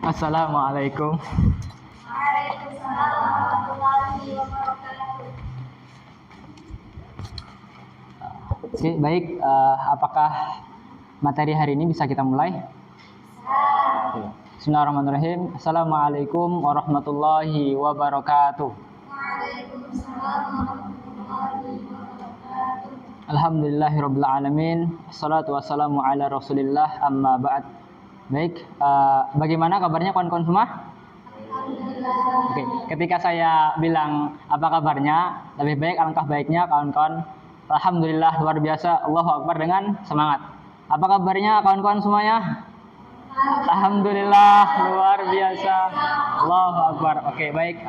Assalamualaikum. Waalaikumsalam warahmatullahi wabarakatuh. Oke, baik. Apakah materi hari ini bisa kita mulai? Oke. Bismillahirrahmanirrahim. Assalamualaikum warahmatullahi wabarakatuh. Waalaikumsalam warahmatullahi wabarakatuh. Alhamdulillahirabbil alamin. Wassalatu wassalamu ala Rasulillah amma ba'd. Baik, bagaimana kabarnya kawan-kawan semua? Alhamdulillah. Oke, ketika saya bilang apa kabarnya, lebih baik alangkah baiknya kawan-kawan alhamdulillah luar biasa, Allahu Akbar dengan semangat. Apa kabarnya kawan-kawan semuanya? Alhamdulillah luar biasa, Allahu Akbar. Oke, baik,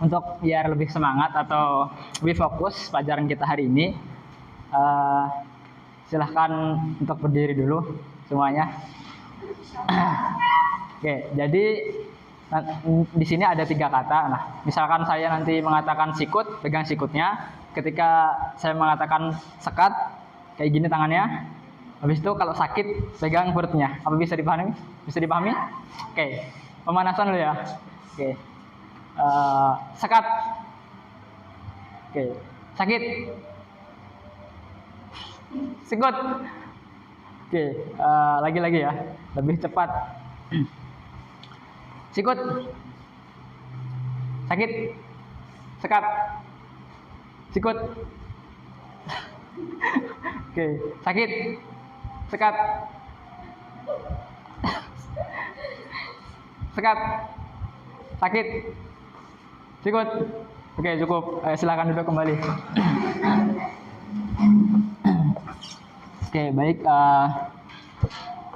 untuk biar lebih semangat atau lebih fokus pelajaran kita hari ini, silahkan untuk berdiri dulu semuanya. Oke, jadi di sini ada 3 kata. Nah, misalkan saya nanti mengatakan sikut, pegang sikutnya. Ketika saya mengatakan sekat, kayak gini tangannya. Habis itu kalau sakit, pegang perutnya. Apa bisa dipahami? Bisa dipahami? Oke, pemanasan dulu ya. Oke, sekat. Oke, sakit. Sikut. Oke, lagi-lagi ya, lebih cepat. Sikut, sakit, sekat, sikut. Oke, sakit, sekat, sekat, sakit, sikut. Oke, cukup. Silakan duduk kembali. Oke, baik.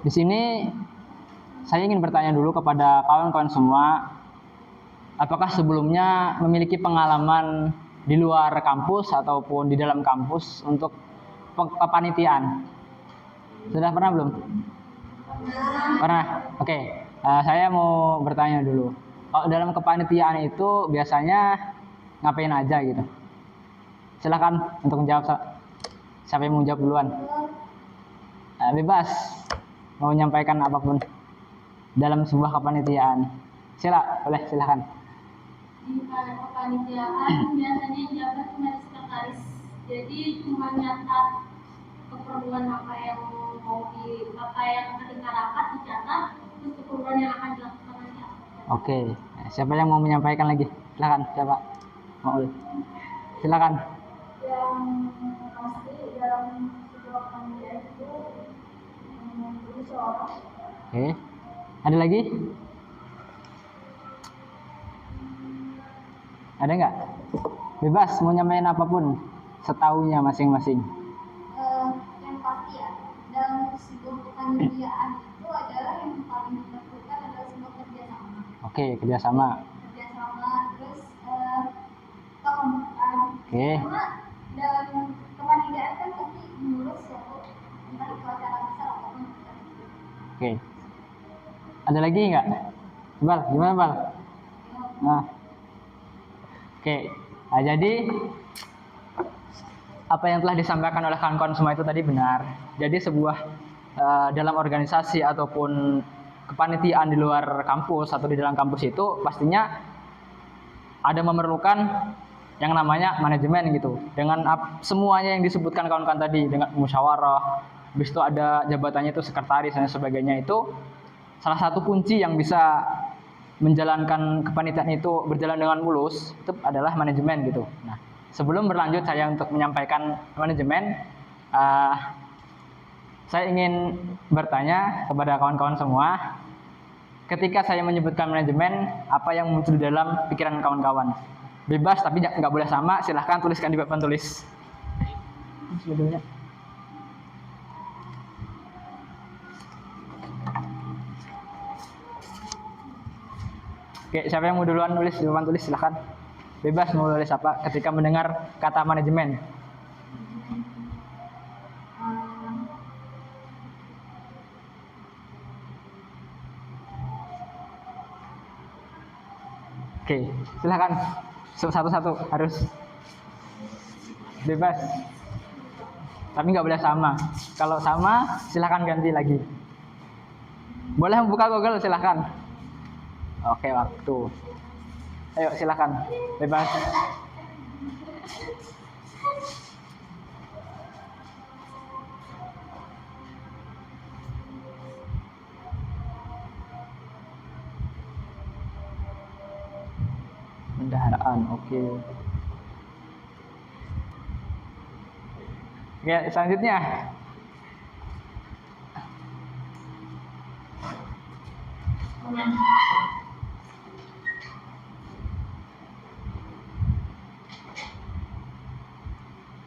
Di sini saya ingin bertanya dulu kepada kawan-kawan semua, apakah sebelumnya memiliki pengalaman di luar kampus ataupun di dalam kampus untuk kepanitiaan? Sudah pernah belum? Pernah. Oke, saya mau bertanya dulu. Kalau dalam kepanitiaan itu biasanya ngapain aja gitu? Silakan untuk menjawab. Siapa yang mau jawab duluan? Bebas mau menyampaikan apapun dalam sebuah kepanitiaan. Boleh silakan. Di kepanitiaan biasanya jabat cuma sekretaris. Jadi cuma nyatat keperluan apa yang ketika rapat dicatat, terus keperluan yang akan dilakukan nanti. Oke, siapa yang mau menyampaikan lagi? Silakan, siapa? Mau? Silakan. Yang pasti dalam sebuah kepanitiaan itu musyawarah. Oke. Ada lagi? Ada nggak? Bebas mau nyamain apapun, setahunya masing-masing. Yang pasti ya, dalam sebuah kepanitiaan itu adalah yang paling dilakukan adalah sebuah kerjasama. Oke, kerjasama. Terus kekompakan. Oke. Karena dalam kepanitiaan kan pasti mengurus suatu entah itu acara besar ataupun kecil. Oke. Ada lagi nggak? Bal, gimana Bal? Nah. Oke. Nah, jadi apa yang telah disampaikan oleh kawan-kawan semua itu tadi benar. Jadi sebuah dalam organisasi ataupun kepanitiaan di luar kampus atau di dalam kampus itu pastinya ada memerlukan yang namanya manajemen gitu. Dengan semuanya yang disebutkan kawan-kawan tadi, dengan musyawarah, habis itu ada jabatannya itu sekretaris dan sebagainya, itu salah satu kunci yang bisa menjalankan kepanitiaan itu berjalan dengan mulus itu adalah manajemen gitu. Nah, sebelum berlanjut saya untuk menyampaikan manajemen, saya ingin bertanya kepada kawan-kawan semua, ketika saya menyebutkan manajemen, apa yang muncul dalam pikiran kawan-kawan? Bebas tapi nggak boleh sama, silahkan tuliskan di papan tulis. Sebetulnya. Oke, siapa yang mau duluan nulis di papan tulis silahkan. Bebas mau nulis apa ketika mendengar kata manajemen. Oke, silahkan. Satu-satu harus bebas. Tapi nggak boleh sama. Kalau sama, silahkan ganti lagi. Boleh membuka Google, silahkan. Oke, waktu. Ayo silakan, bebas. Bendaharaan, oke. Oke, selanjutnya.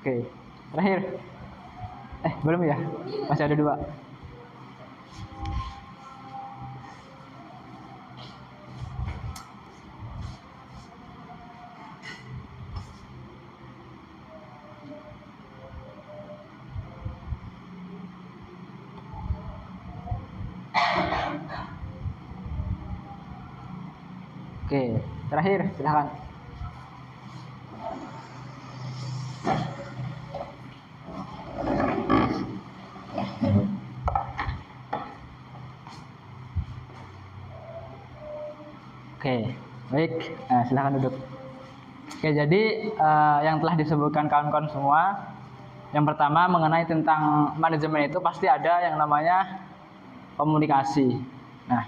Oke, terakhir. Belum ya? Masih ada 2. Oke, terakhir silakan. Oke, baik. Silakan duduk. Oke, jadi yang telah disebutkan kawan-kawan semua, yang pertama mengenai tentang manajemen itu pasti ada yang namanya komunikasi. Nah,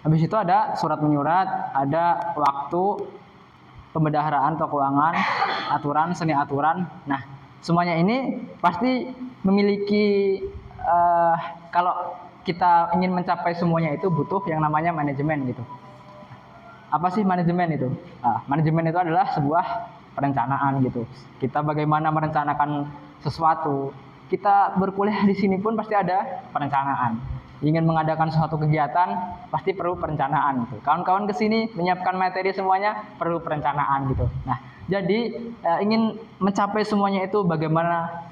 habis itu ada surat menyurat, ada waktu, pembendaharaan atau keuangan, aturan, seni aturan. Nah, semuanya ini pasti memiliki kalau kita ingin mencapai semuanya itu butuh yang namanya manajemen gitu. Apa sih manajemen itu? Manajemen itu adalah sebuah perencanaan gitu. Kita bagaimana merencanakan sesuatu. Kita berkuliah di sini pun pasti ada perencanaan. Ingin mengadakan suatu kegiatan pasti perlu perencanaan gitu. Kawan-kawan kesini menyiapkan materi semuanya perlu perencanaan gitu. Nah, jadi ingin mencapai semuanya itu bagaimana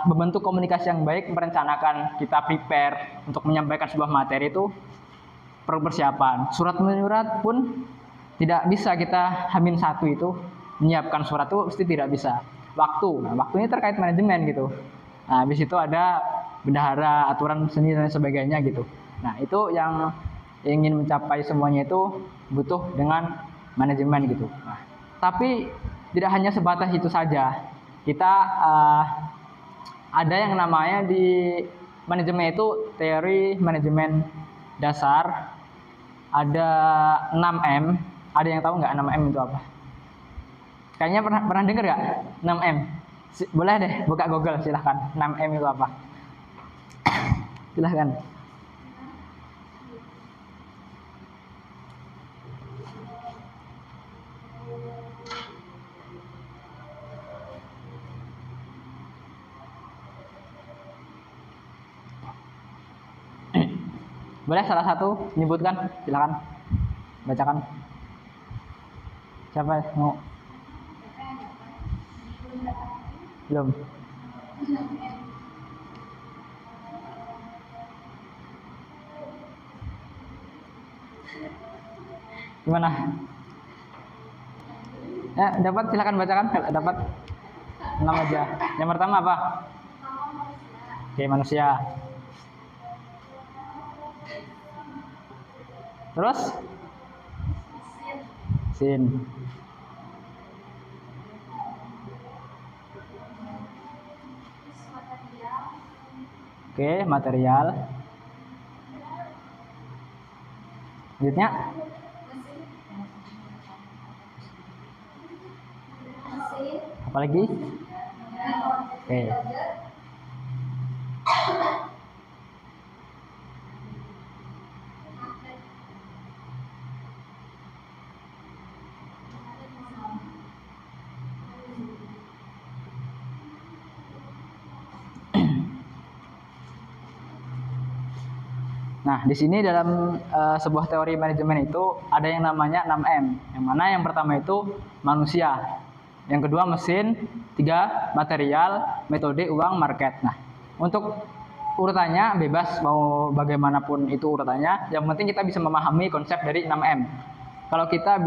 membentuk komunikasi yang baik, merencanakan, kita prepare untuk menyampaikan sebuah materi itu perlu persiapan. Surat menyurat pun tidak bisa kita H-1 itu menyiapkan surat itu pasti tidak bisa. Waktu, waktu ini terkait manajemen gitu. Nah, habis itu ada bendahara, aturan seni dan sebagainya gitu. Nah, itu yang ingin mencapai semuanya itu butuh dengan manajemen gitu. Nah, tapi tidak hanya sebatas itu saja. Kita ada yang namanya di manajemen itu teori manajemen dasar. Ada 6M. Ada yang tahu nggak 6M itu apa? Kayaknya pernah dengar nggak 6M? Boleh deh buka Google silahkan. 6M itu apa? Silahkan. Boleh salah satu menyebutkan, silakan bacakan. Siapa mau? Belum. Gimana? Ya, dapat silakan bacakan. Dapat 6 aja. Yang pertama apa? Oke, manusia. Terus? Sin. Oke, material. Selanjutnya? Apa lagi? Oke. Nah, di sini dalam sebuah teori manajemen itu ada yang namanya 6M. Yang mana yang pertama itu manusia, yang kedua mesin, 3 material, metode, uang, market. Nah, untuk urutannya bebas mau bagaimanapun itu urutannya. Yang penting kita bisa memahami konsep dari 6M. Kalau kita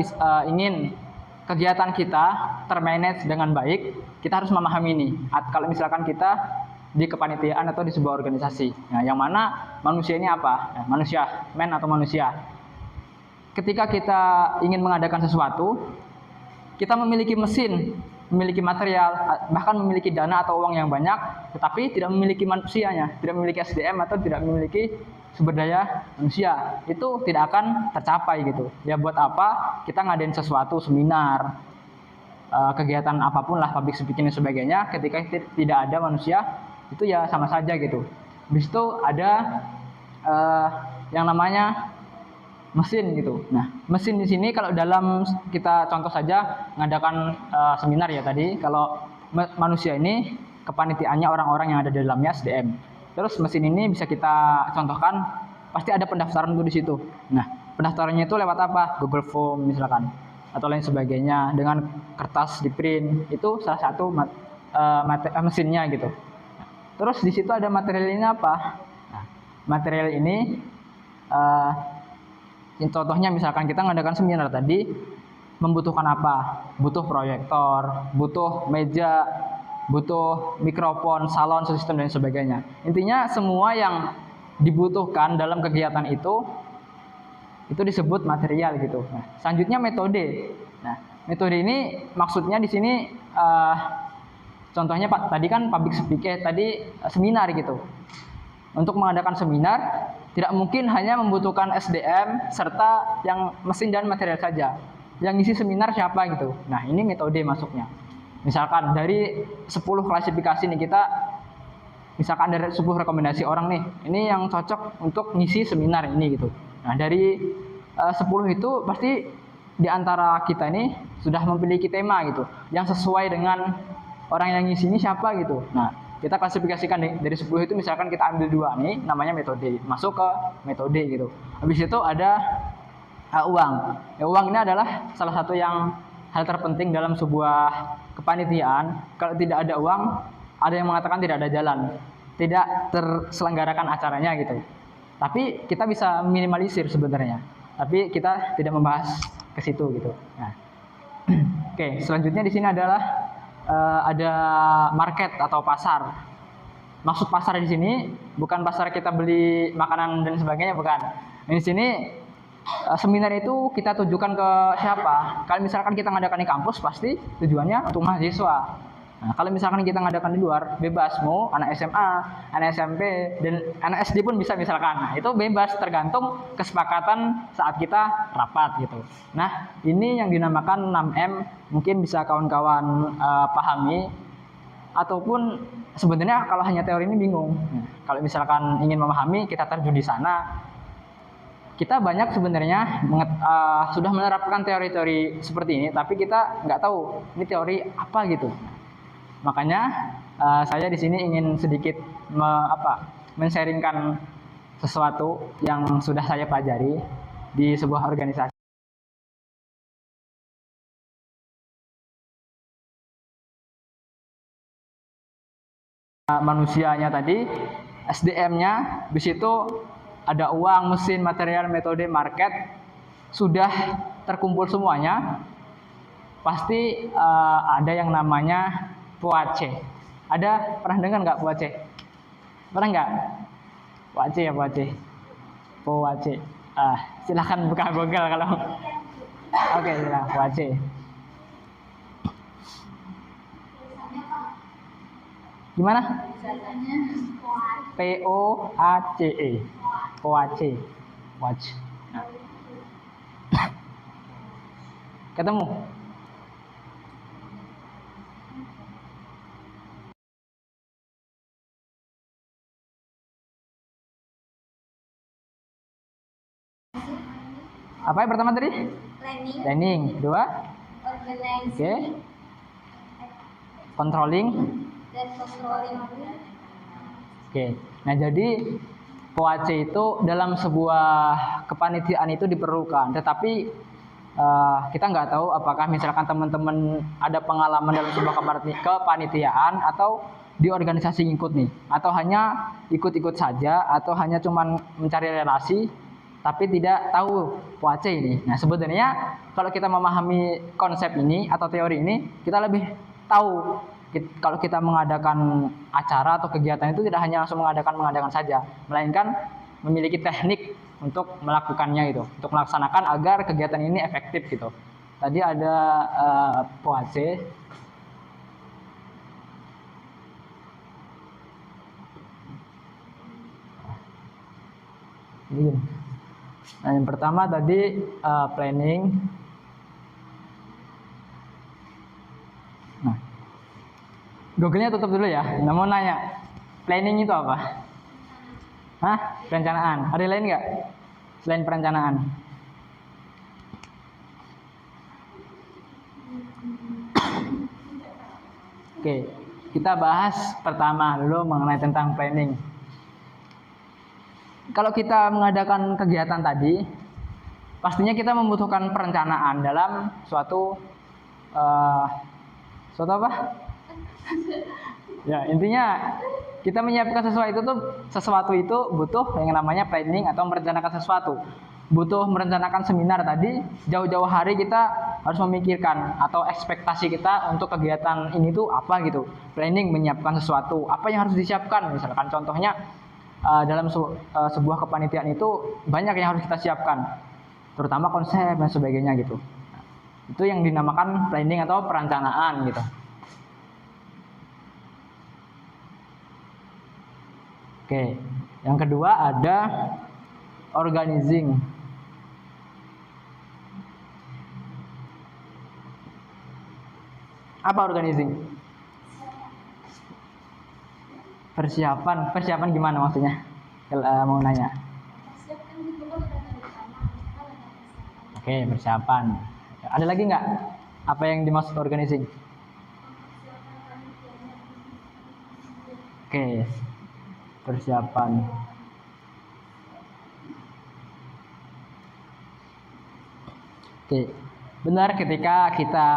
ingin kegiatan kita termanage dengan baik, kita harus memahami ini. Kalau misalkan kita di kepanitiaan atau di sebuah organisasi. Nah, yang mana manusia ini apa? Nah, manusia, man atau manusia. ketika kita ingin mengadakan sesuatu, kita memiliki mesin, memiliki material, bahkan memiliki dana atau uang yang banyak, tetapi tidak memiliki manusianya, tidak memiliki SDM atau tidak memiliki sumber daya manusia, itu tidak akan tercapai gitu. Ya buat apa kita ngadain sesuatu, seminar, kegiatan apapun lah, public speaking dan sebagainya, ketika tidak ada manusia, itu ya sama saja gitu. Habis itu ada yang namanya mesin gitu. Nah, mesin di sini kalau dalam kita contoh saja mengadakan seminar ya tadi, kalau manusia ini kepanitiaannya orang-orang yang ada di dalamnya SDM. Terus mesin ini bisa kita contohkan, pasti ada pendaftaran tuh di situ. Nah, pendaftarannya itu lewat apa? Google Form misalkan atau lain sebagainya, dengan kertas di print, itu salah satu mesinnya gitu. Terus di situ ada materialnya apa? Nah, material ini contohnya misalkan kita mengadakan seminar tadi, membutuhkan apa? Butuh proyektor, butuh meja, butuh mikrofon, salon, sistem dan sebagainya. Intinya semua yang dibutuhkan dalam kegiatan itu disebut material gitu. Nah, selanjutnya metode. Nah, metode ini maksudnya di sini contohnya Pak tadi kan public speaking, tadi seminar gitu. Untuk mengadakan seminar tidak mungkin hanya membutuhkan SDM serta yang mesin dan material saja. Yang ngisi seminar siapa gitu. Nah, ini metode masuknya. Misalkan dari 10 klasifikasi nih, kita misalkan dari 10 rekomendasi orang nih, ini yang cocok untuk ngisi seminar ini gitu. Nah, dari 10 itu pasti di antara kita ini sudah memiliki tema gitu, yang sesuai dengan orang yang ngisi ini siapa gitu. Nah, kita klasifikasikan dari 10 itu misalkan kita ambil 2 nih, namanya metode, masuk ke metode gitu. Habis itu ada uang. Ya, uang ini adalah salah satu yang hal terpenting dalam sebuah kepanitiaan. Kalau tidak ada uang, ada yang mengatakan tidak ada jalan, tidak terselenggarakan acaranya gitu. Tapi kita bisa minimalisir sebenarnya, tapi kita tidak membahas ke situ gitu. Nah, oke, selanjutnya di sini adalah ada market atau pasar. Maksud pasar di sini bukan pasar kita beli makanan dan sebagainya, bukan. Di sini seminar itu kita tujukan ke siapa? Kalau misalkan kita ngadakan di kampus, pasti tujuannya untuk mahasiswa. Nah, kalau misalkan kita ngadakan di luar, bebas, mau anak SMA, anak SMP, dan anak SD pun bisa misalkan. Nah, itu bebas, tergantung kesepakatan saat kita rapat gitu. Nah, ini yang dinamakan 6M, mungkin bisa kawan-kawan pahami, ataupun sebenarnya kalau hanya teori ini bingung. Nah, kalau misalkan ingin memahami, kita terjun di sana. Kita banyak sebenarnya sudah menerapkan teori-teori seperti ini, tapi kita nggak tahu ini teori apa gitu. Makanya saya di sini ingin sedikit men-sharingkan sesuatu yang sudah saya pelajari di sebuah organisasi. Manusianya tadi, SDM-nya, di situ ada uang, mesin, material, metode, market, sudah terkumpul semuanya. Pasti ada yang namanya POAC. Ada pernah dengar nggak POAC? Pernah nggak? POAC ya POAC. POAC. Silahkan buka Google kalau. Oke, silahkan POAC. Gimana? POACE. POAC. POAC. Nah. Ketemu? Apa yang pertama tadi? Planning. Dua? Organizing. Oke. Controlling. Dan controlling. Oke. Nah, jadi POAC itu dalam sebuah kepanitiaan itu diperlukan. Tetapi kita nggak tahu apakah misalkan teman-teman ada pengalaman dalam sebuah kepanitiaan atau di organisasi ngikut nih, atau hanya ikut-ikut saja, atau hanya cuman mencari relasi tapi tidak tahu POAC ini. Nah, sebenarnya kalau kita memahami konsep ini atau teori ini, kita lebih tahu kalau kita mengadakan acara atau kegiatan itu tidak hanya langsung mengadakan saja, melainkan memiliki teknik untuk melakukannya gitu, untuk melaksanakan agar kegiatan ini efektif gitu. Tadi ada POAC. Nah, yang pertama tadi planning. Nah, Google-nya tutup dulu ya. Nah, mau nanya, planning itu apa? Hah? Perencanaan. Ada lain nggak selain perencanaan? Oke, kita bahas pertama dulu mengenai tentang planning. Kalau kita mengadakan kegiatan tadi, pastinya kita membutuhkan perencanaan dalam suatu apa? Ya, intinya kita menyiapkan sesuatu itu butuh yang namanya planning atau merencanakan sesuatu. Butuh merencanakan seminar tadi, jauh-jauh hari kita harus memikirkan atau ekspektasi kita untuk kegiatan ini tuh apa gitu. Planning menyiapkan sesuatu, apa yang harus disiapkan. Misalkan contohnya dalam sebuah kepanitiaan itu banyak yang harus kita siapkan, terutama konsep dan sebagainya gitu. Itu yang dinamakan planning atau perencanaan gitu. Oke, yang kedua ada organizing. Apa organizing? Persiapan gimana maksudnya? Mau nanya. Oke, persiapan. Ada lagi nggak? Apa yang dimaksud organizing? Oke, persiapan. Oke, benar ketika kita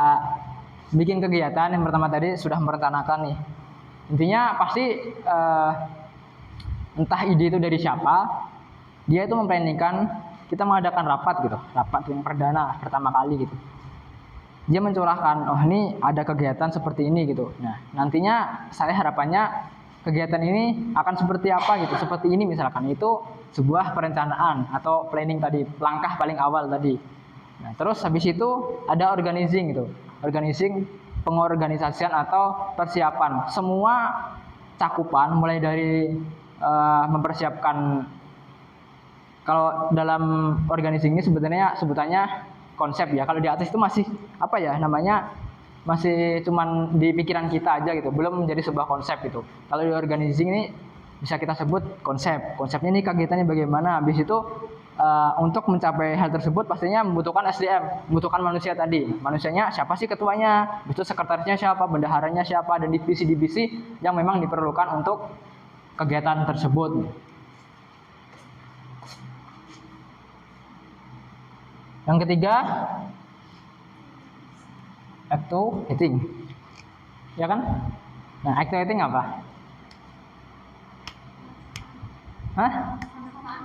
bikin kegiatan yang pertama tadi sudah merencanakan nih. Intinya pasti entah ide itu dari siapa, dia itu memplanningkan kita mengadakan rapat gitu, rapat yang perdana pertama kali gitu. Dia mencurahkan, oh ini ada kegiatan seperti ini gitu. Nah, nantinya saya harapannya kegiatan ini akan seperti apa gitu, seperti ini misalkan. Itu sebuah perencanaan atau planning tadi, langkah paling awal tadi. Nah, terus habis itu ada organizing gitu. Organizing, pengorganisasian atau persiapan. Semua cakupan mulai dari mempersiapkan, kalau dalam organizing ini sebutannya konsep ya. Kalau di atas itu masih apa ya namanya, masih cuman di pikiran kita aja gitu, belum menjadi sebuah konsep gitu. Kalau di organizing ini bisa kita sebut konsep. Konsepnya ini kegiatannya bagaimana. Habis itu untuk mencapai hal tersebut pastinya membutuhkan SDM, membutuhkan manusia tadi. Manusianya siapa sih ketuanya, habis itu sekretarisnya siapa, bendaharanya siapa, dan divisi-divisi yang memang diperlukan untuk kegiatan tersebut. Yang ketiga, activating, ya kan? Nah, activating apa? Hah?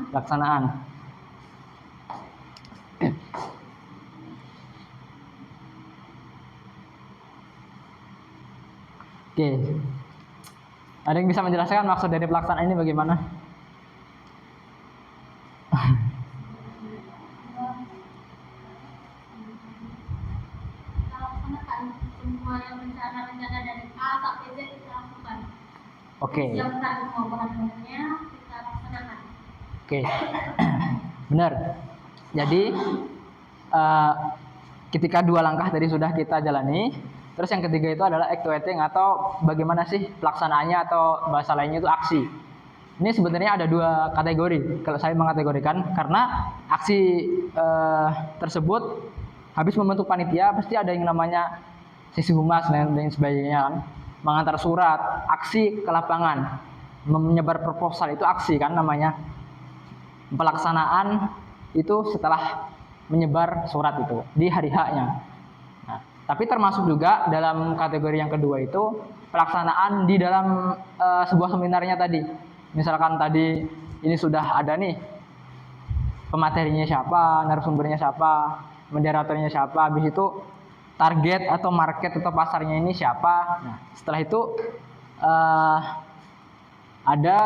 Pelaksanaan. Oke. Ada yang bisa menjelaskan maksud dari pelaksanaan ini bagaimana? Semua yang rencana-rencana dari A sampai Z kita lakukan. Oke. Siapkan semua bahan-bahannya, kita laksanakan. Oke. Benar. Jadi ketika dua langkah tadi sudah kita jalani, terus yang ketiga itu adalah activating atau bagaimana sih pelaksanaannya, atau bahasa lainnya itu aksi. Ini sebenarnya ada dua kategori kalau saya mengategorikan, karena aksi tersebut habis membentuk panitia pasti ada yang namanya sesi humas dan sebagainya kan, mengantar surat, aksi ke lapangan, menyebar proposal itu aksi kan namanya. Pelaksanaan itu setelah menyebar surat itu di hari H-nya. Nah, tapi termasuk juga dalam kategori yang kedua itu pelaksanaan di dalam sebuah seminarnya tadi. Misalkan tadi ini sudah ada nih pematerinya siapa, narasumbernya siapa, moderatornya siapa, habis itu target atau market atau pasarnya ini siapa. Nah, setelah itu ada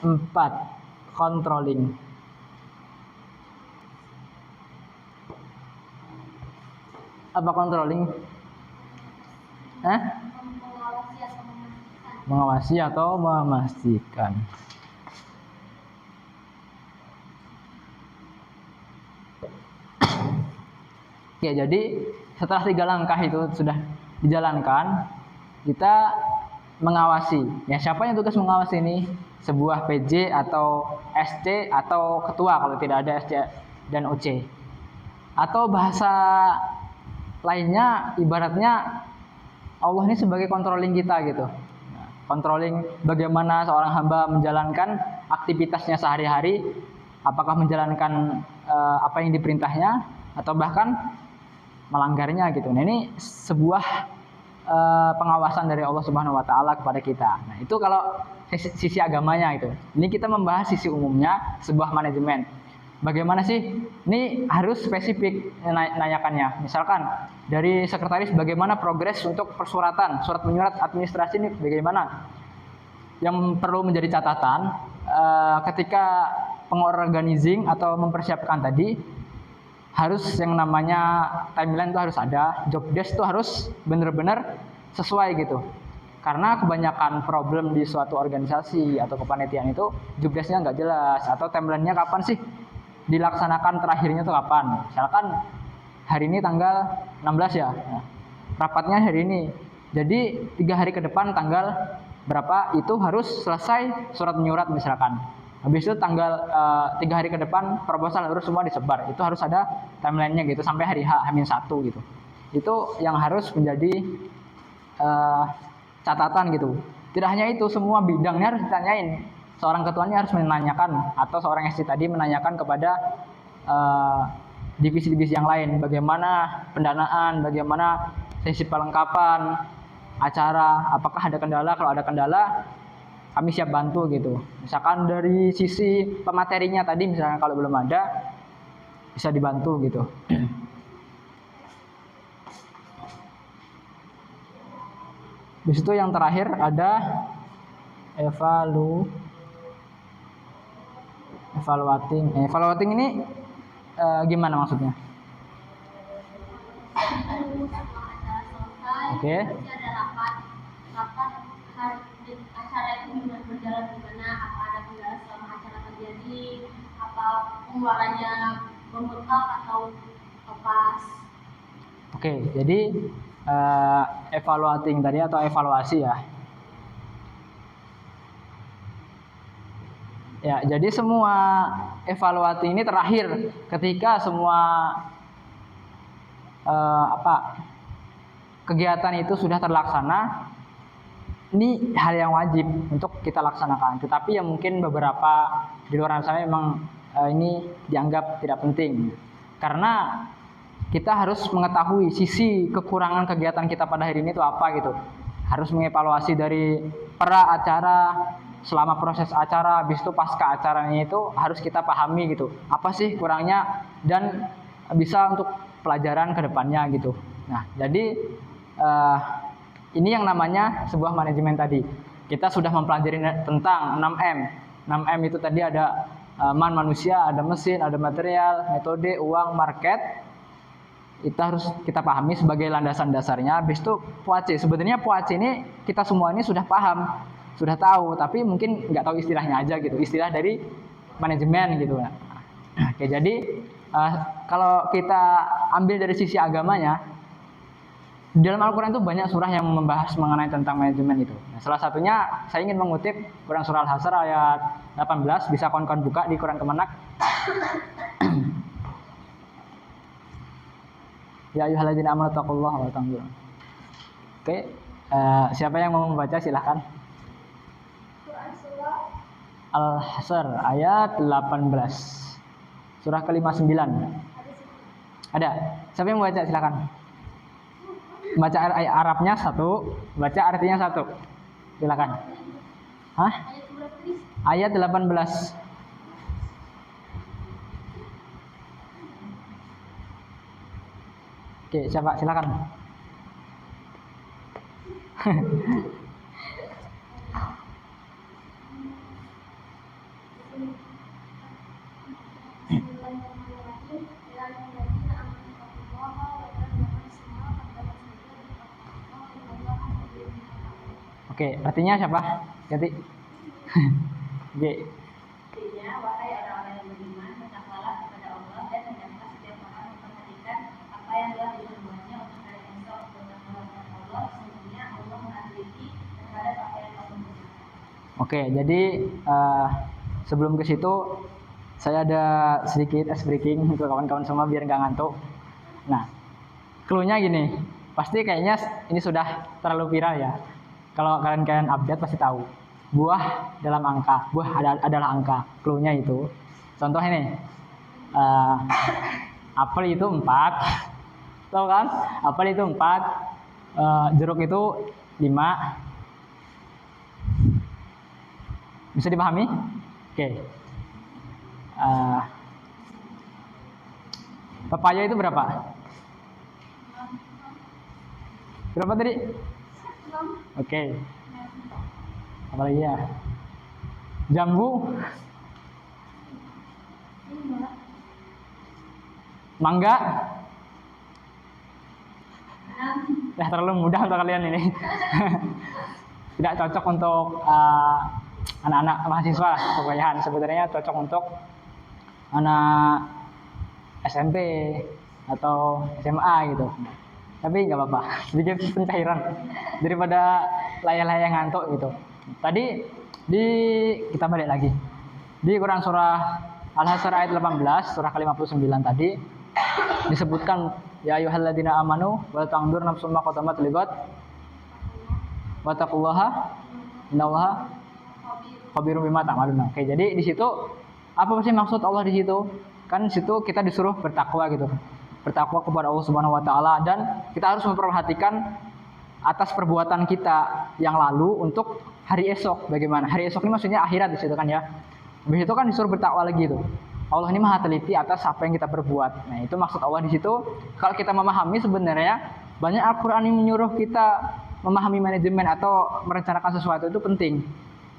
4 controlling. Apa controlling? Mengawasi atau memastikan. Mengawasi atau memastikan. Ya, jadi setelah 3 langkah itu sudah dijalankan, kita mengawasi. Ya, siapa yang tugas mengawasi ini? Sebuah PJ atau SC atau ketua kalau tidak ada SC dan OC. Atau bahasa lainnya ibaratnya Allah ini sebagai controlling kita gitu. Nah, controlling bagaimana seorang hamba menjalankan aktivitasnya sehari-hari, apakah menjalankan apa yang diperintahnya atau bahkan melanggarnya gitu. Nah, ini sebuah pengawasan dari Allah Subhanahu wa taala kepada kita. Nah, itu kalau sisi agamanya itu. Ini kita membahas sisi umumnya sebuah manajemen. Bagaimana sih? Ini harus spesifik nanyakannya. Misalkan dari sekretaris bagaimana progres untuk persuratan, surat menyurat administrasi ini bagaimana? Yang perlu menjadi catatan ketika pengorganizing atau mempersiapkan tadi, harus yang namanya timeline itu harus ada, job desk itu harus benar-benar sesuai gitu. Karena kebanyakan problem di suatu organisasi atau kepanitiaan itu job desk-nya nggak jelas atau timeline-nya kapan sih dilaksanakan, terakhirnya itu kapan. Misalkan hari ini tanggal 16 ya, nah, rapatnya hari ini. Jadi 3 hari ke depan tanggal berapa itu harus selesai surat menyurat misalkan. Habis itu tanggal 3 hari ke depan proposal harus semua disebar. Itu harus ada timeline-nya gitu sampai hari H-1 gitu. Itu yang harus menjadi catatan gitu. Tidak hanya itu, semua bidangnya harus ditanyain. Seorang ketuanya harus menanyakan atau seorang SC tadi menanyakan kepada divisi-divisi yang lain bagaimana pendanaan, bagaimana sesi pelengkapan acara, apakah ada kendala. Kalau ada kendala kami siap bantu gitu. Misalkan dari sisi pematerinya tadi misalnya kalau belum ada bisa dibantu gitu. Di situ yang terakhir ada evaluating ini gimana maksudnya? Oke. Ada rapat acara itu berjalan gimana, apa ada kendala selama acara terjadi, apa pengeluarannya membengkak atau pas. Oke, jadi evaluating tadi atau evaluasi ya. Ya, jadi semua evaluasi ini terakhir ketika semua kegiatan itu sudah terlaksana. Ini hal yang wajib untuk kita laksanakan. Tetapi yang mungkin beberapa di luar sana memang ini dianggap tidak penting. Karena kita harus mengetahui sisi kekurangan kegiatan kita pada hari ini itu apa gitu. Harus mengevaluasi dari pra acara, selama proses acara, habis itu pasca acaranya itu harus kita pahami gitu. Apa sih kurangnya dan bisa untuk pelajaran ke depannya gitu. Nah, jadi ini yang namanya sebuah manajemen tadi. Kita sudah mempelajari tentang 6M. 6M itu tadi ada manusia, ada mesin, ada material, metode, uang, market. Itu harus kita pahami sebagai landasan dasarnya. Habis itu PUAC. Sebenarnya PUAC ini kita semua ini sudah paham, sudah tahu, tapi mungkin nggak tahu istilahnya aja gitu. Istilah dari manajemen gitu. Oke, jadi kalau kita ambil dari sisi agamanya, di dalam Al-Quran itu banyak surah yang membahas mengenai tentang manajemen itu. Nah, salah satunya saya ingin mengutip Quran surah Al-Hasr ayat 18, bisa kawan-kawan buka di Quran Kemenak. Ya ayyuhalladzina amanu taqullaha wa tanzur. Oke, siapa yang mau membaca silahkan. Quran surah Al-Hasr ayat 18. Surah ke-59. Ada. Siapa yang mau baca silahkan. Baca ayat Arabnya satu, baca artinya satu. Silakan. Hah? Ayat 18. Oke, siapa? Silakan. Oke, artinya siapa? Ganti. Oke. Artinya, wahai orang-orang yang beriman, bertakwalah kepada Allah dan hendaklah setiap orang memperhatikan apa yang telah diperbuatnya untuk hari esok. Bertakwalah kepada Allah, sesungguhnya Allah Maha teliti terhadap apa yang kamu kerjakan. Oke, jadi sebelum ke situ saya ada sedikit ice breaking untuk kawan-kawan semua biar nggak ngantuk. Nah, clue-nya gini, pasti kayaknya ini sudah terlalu viral ya. Kalau kalian update pasti tahu. Buah dalam angka, buah adalah angka. Clue-nya itu, contoh ini, apel itu 4, tahu kan? Apel itu 4, jeruk itu 5. Bisa dipahami? Oke. Pepaya itu berapa? Berapa tadi? Oke. Apa lagi ya? Jambu? Mangga? Ya terlalu mudah untuk kalian ini. Tidak cocok untuk anak-anak mahasiswa kuliahan. Sebenarnya cocok untuk anak SMP atau SMA gitu. Tapi nggak apa-apa, sedikit pencairan daripada layang-layang ngantuk gitu. Tadi kita balik lagi di Quran surah Al-Hasyr ayat 18, surah ke-59 tadi disebutkan ya ayyuhalladzina amanu wal tanzur nafsum ma qaddamat ligat wattaqullaha innallaha khabirum bima ta'malun. Oke, jadi di situ apa sih maksud Allah di situ? Kan di situ kita disuruh bertakwa gitu. Bertakwa kepada Allah Subhanahu wa taala dan kita harus memperhatikan atas perbuatan kita yang lalu untuk hari esok bagaimana. Hari esok ini maksudnya akhirat di situ kan ya. Habis itu kan disuruh bertakwa lagi tuh. Allah ini Maha teliti atas apa yang kita perbuat. Nah, itu maksud Allah di situ. Kalau kita memahami sebenarnya banyak Al-Qur'an yang menyuruh kita memahami manajemen atau merencanakan sesuatu itu penting.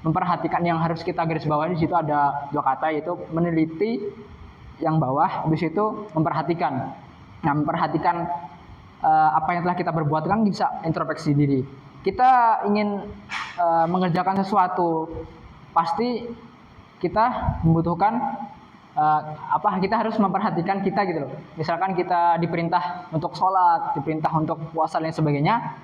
Memperhatikan yang harus kita garis bawahi di situ ada 2 kata yaitu meneliti yang bawah, habis itu memperhatikan. Nah, memperhatikan apa yang telah kita berbuat kan bisa introspeksi diri. Kita ingin mengerjakan sesuatu, pasti kita membutuhkan kita harus memperhatikan kita gitu loh. Misalkan kita diperintah untuk sholat, diperintah untuk puasa dan sebagainya.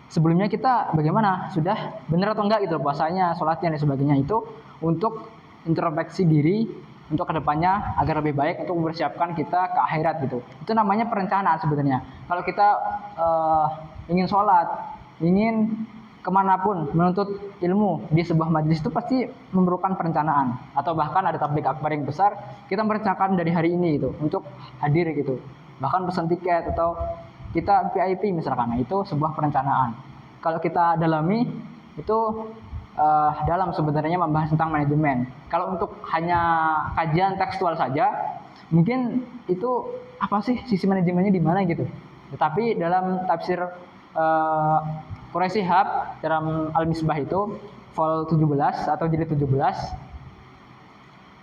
Sebelumnya kita bagaimana? Sudah benar atau enggak gitu loh, puasanya, sholatnya dan sebagainya itu untuk introspeksi diri untuk kedepannya agar lebih baik untuk mempersiapkan kita ke akhirat gitu. Itu namanya perencanaan sebenarnya. Kalau kita ingin sholat, ingin kemanapun menuntut ilmu di sebuah majelis itu pasti memerlukan perencanaan. Atau bahkan ada tabligh akbar yang besar, kita merencanakan dari hari ini gitu untuk hadir gitu. Bahkan pesan tiket atau kita VIP misalkan, nah, itu sebuah perencanaan. Kalau kita dalami itu dalam sebenarnya membahas tentang manajemen. Kalau untuk hanya kajian tekstual saja, mungkin itu apa sih sisi manajemennya di mana gitu. Tetapi dalam tafsir Quraisy Shihab dalam Al-Misbah itu vol 17 atau jilid 17,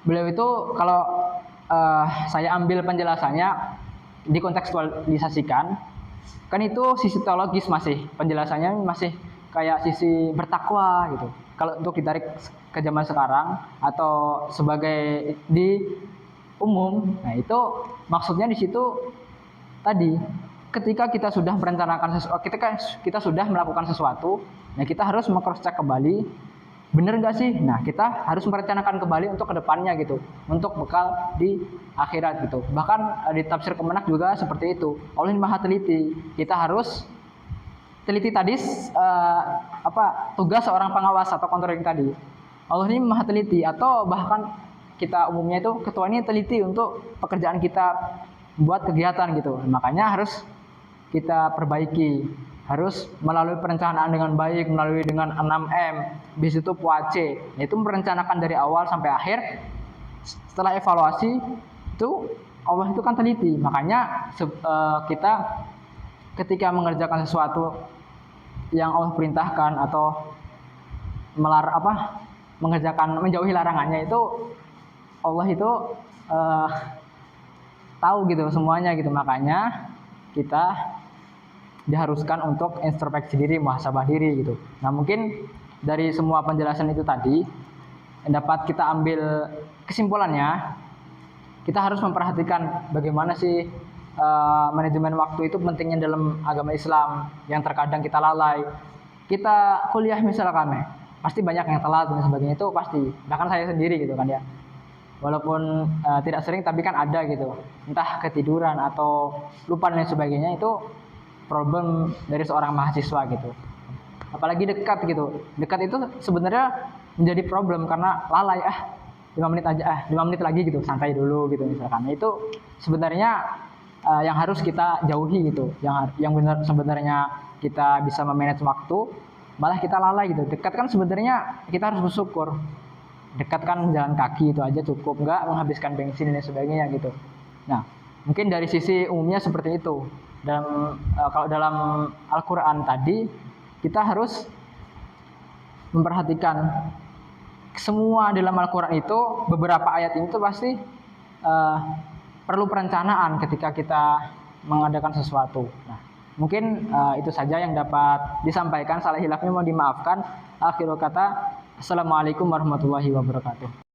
beliau itu kalau saya ambil penjelasannya dikontekstualisasikan, kan itu sisi teologis masih penjelasannya masih kayak sisi bertakwa gitu. Kalau untuk ditarik ke zaman sekarang atau sebagai di umum, nah itu maksudnya di situ tadi ketika kita sudah merencanakan sesuatu, kita sudah melakukan sesuatu, nah kita harus meng-cross check kembali, bener nggak sih? Nah kita harus merencanakan kembali untuk kedepannya gitu, untuk bekal di akhirat gitu. Bahkan di tafsir Kemenak juga seperti itu. Allah ini Maha teliti, kita harus teliti tadi tugas seorang pengawas atau controlling tadi. Allah ini Maha teliti, atau bahkan kita umumnya itu ketua ini teliti untuk pekerjaan kita buat kegiatan gitu. Makanya harus kita perbaiki, harus melalui perencanaan dengan baik, melalui dengan 6M, bis itu puace, itu merencanakan dari awal sampai akhir. Setelah evaluasi itu Allah itu kan teliti. Makanya kita ketika mengerjakan sesuatu yang Allah perintahkan atau menjauhi larangannya itu Allah itu tahu gitu semuanya gitu. Makanya kita diharuskan untuk introspeksi diri, muhasabah diri gitu. Nah mungkin dari semua penjelasan itu tadi, yang dapat kita ambil kesimpulannya, kita harus memperhatikan bagaimana sih manajemen waktu itu pentingnya dalam agama Islam, yang terkadang kita lalai. Kita kuliah misalkan, pasti banyak yang telat dan sebagainya, itu pasti. Bahkan saya sendiri gitu kan ya. Walaupun tidak sering, tapi kan ada gitu. Entah ketiduran atau lupa dan sebagainya, itu problem dari seorang mahasiswa gitu. Apalagi dekat gitu. Dekat itu sebenarnya menjadi problem karena lalai, 5 menit aja, 5 menit lagi gitu, santai dulu gitu misalkan. Itu sebenarnya yang harus kita jauhi gitu. Yang benar sebenarnya kita bisa memanage waktu, malah kita lalai gitu. Dekat kan sebenarnya kita harus bersyukur. Dekat kan jalan kaki itu aja cukup, nggak menghabiskan bensin dan sebagainya gitu. Nah, mungkin dari sisi umumnya seperti itu. Kalau dalam Al-Quran tadi, kita harus memperhatikan semua dalam Al-Quran itu, beberapa ayat ini tuh pasti perlu perencanaan ketika kita mengadakan sesuatu. Nah, mungkin itu saja yang dapat disampaikan. Salah hilafnya mohon dimaafkan. Akhirul kata, Assalamualaikum warahmatullahi wabarakatuh.